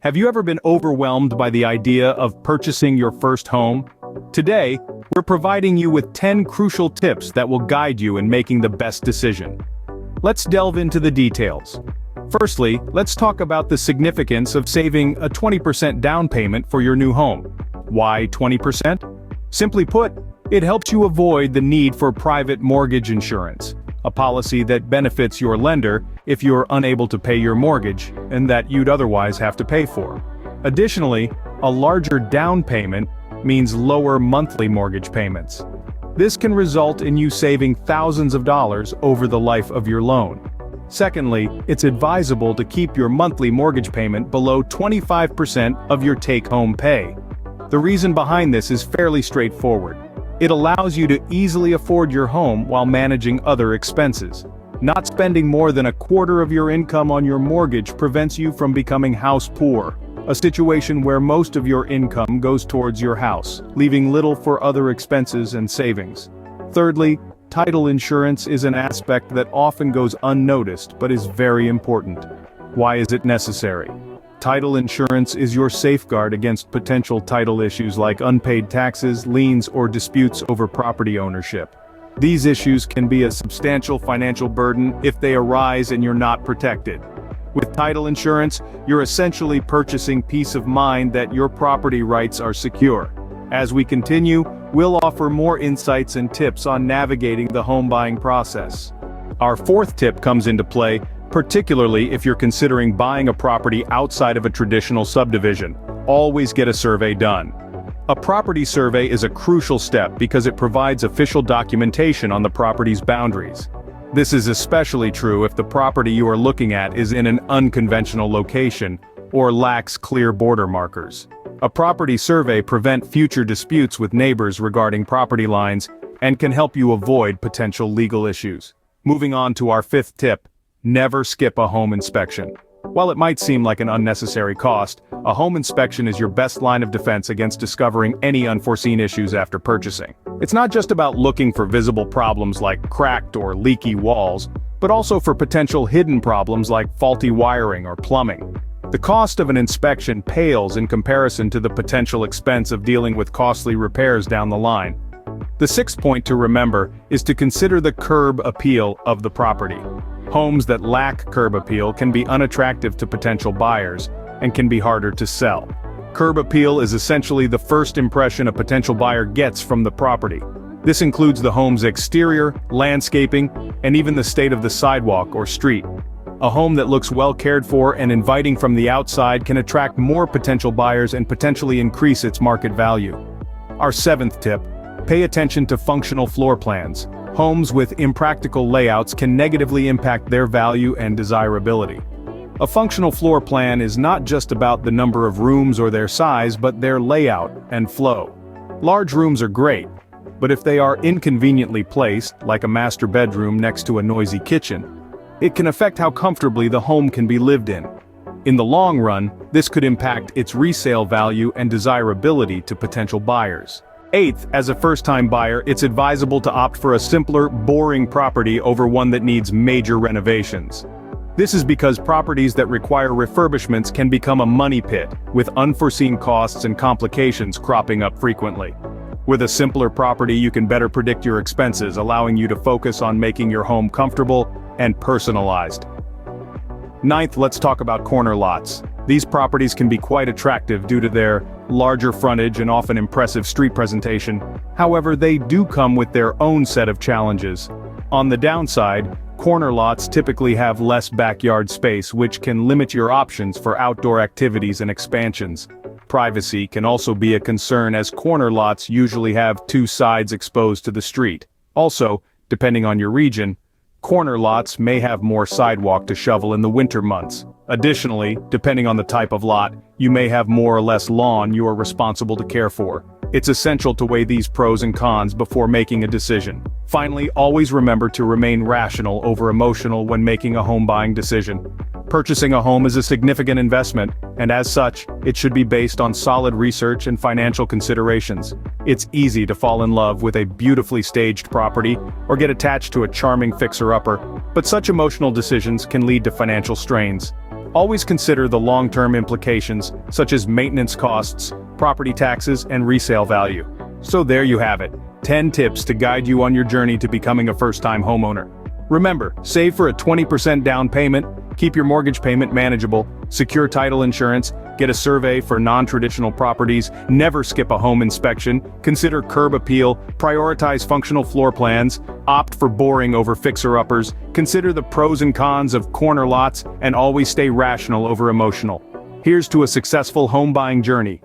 Have you ever been overwhelmed by the idea of purchasing your first home? Today, we're providing you with 10 crucial tips that will guide you in making the best decision. Let's delve into the details. Firstly, let's talk about the significance of saving a 20% down payment for your new home. Why 20%? Simply put, it helps you avoid the need for private mortgage insurance, a policy that benefits your lender if you're unable to pay your mortgage and that you'd otherwise have to pay for. Additionally, a larger down payment means lower monthly mortgage payments. This can result in you saving thousands of dollars over the life of your loan. Secondly, it's advisable to keep your monthly mortgage payment below 25% of your take-home pay. The reason behind this is fairly straightforward. It allows you to easily afford your home while managing other expenses. Not spending more than a quarter of your income on your mortgage prevents you from becoming house poor, a situation where most of your income goes towards your house, leaving little for other expenses and savings. Thirdly, title insurance is an aspect that often goes unnoticed but is very important. Why is it necessary? Title insurance is your safeguard against potential title issues like unpaid taxes, liens, or disputes over property ownership. These issues can be a substantial financial burden if they arise and you're not protected. With title insurance, you're essentially purchasing peace of mind that your property rights are secure. As we continue, we'll offer more insights and tips on navigating the home buying process. Our fourth tip comes into play, particularly if you're considering buying a property outside of a traditional subdivision. Always get a survey done. A property survey is a crucial step because it provides official documentation on the property's boundaries. This is especially true if the property you are looking at is in an unconventional location or lacks clear border markers. A property survey prevents future disputes with neighbors regarding property lines and can help you avoid potential legal issues. Moving on to our fifth tip. Never skip a home inspection. While it might seem like an unnecessary cost, a home inspection is your best line of defense against discovering any unforeseen issues after purchasing. It's not just about looking for visible problems like cracked or leaky walls, but also for potential hidden problems like faulty wiring or plumbing. The cost of an inspection pales in comparison to the potential expense of dealing with costly repairs down the line. The sixth point to remember is to consider the curb appeal of the property. Homes that lack curb appeal can be unattractive to potential buyers and can be harder to sell. Curb appeal is essentially the first impression a potential buyer gets from the property. This includes the home's exterior, landscaping, and even the state of the sidewalk or street. A home that looks well cared for and inviting from the outside can attract more potential buyers and potentially increase its market value. Our seventh tip: pay attention to functional floor plans. Homes with impractical layouts can negatively impact their value and desirability. A functional floor plan is not just about the number of rooms or their size, but their layout and flow. Large rooms are great, but if they are inconveniently placed, like a master bedroom next to a noisy kitchen, it can affect how comfortably the home can be lived in. In the long run, this could impact its resale value and desirability to potential buyers. Eighth, as a first-time buyer, it's advisable to opt for a simpler, boring property over one that needs major renovations. This is because properties that require refurbishments can become a money pit, with unforeseen costs and complications cropping up frequently. With a simpler property, you can better predict your expenses, allowing you to focus on making your home comfortable and personalized. Ninth, let's talk about corner lots. These properties can be quite attractive due to their larger frontage and often impressive street presentation. However, they do come with their own set of challenges. On the downside, corner lots typically have less backyard space, which can limit your options for outdoor activities and expansions. Privacy can also be a concern as corner lots usually have two sides exposed to the street. Also, depending on your region, corner lots may have more sidewalk to shovel in the winter months. Additionally, depending on the type of lot, you may have more or less lawn you are responsible to care for. It's essential to weigh these pros and cons before making a decision. Finally, always remember to remain rational over emotional when making a home buying decision. Purchasing a home is a significant investment, and as such, it should be based on solid research and financial considerations. It's easy to fall in love with a beautifully staged property or get attached to a charming fixer-upper, but such emotional decisions can lead to financial strains. Always consider the long-term implications, such as maintenance costs, property taxes, and resale value. So there you have it, 10 tips to guide you on your journey to becoming a first-time homeowner. Remember, save for a 20% down payment, keep your mortgage payment manageable, secure title insurance, get a survey for non-traditional properties, never skip a home inspection, consider curb appeal, prioritize functional floor plans, opt for boring over fixer-uppers, consider the pros and cons of corner lots, and always stay rational over emotional. Here's to a successful home buying journey.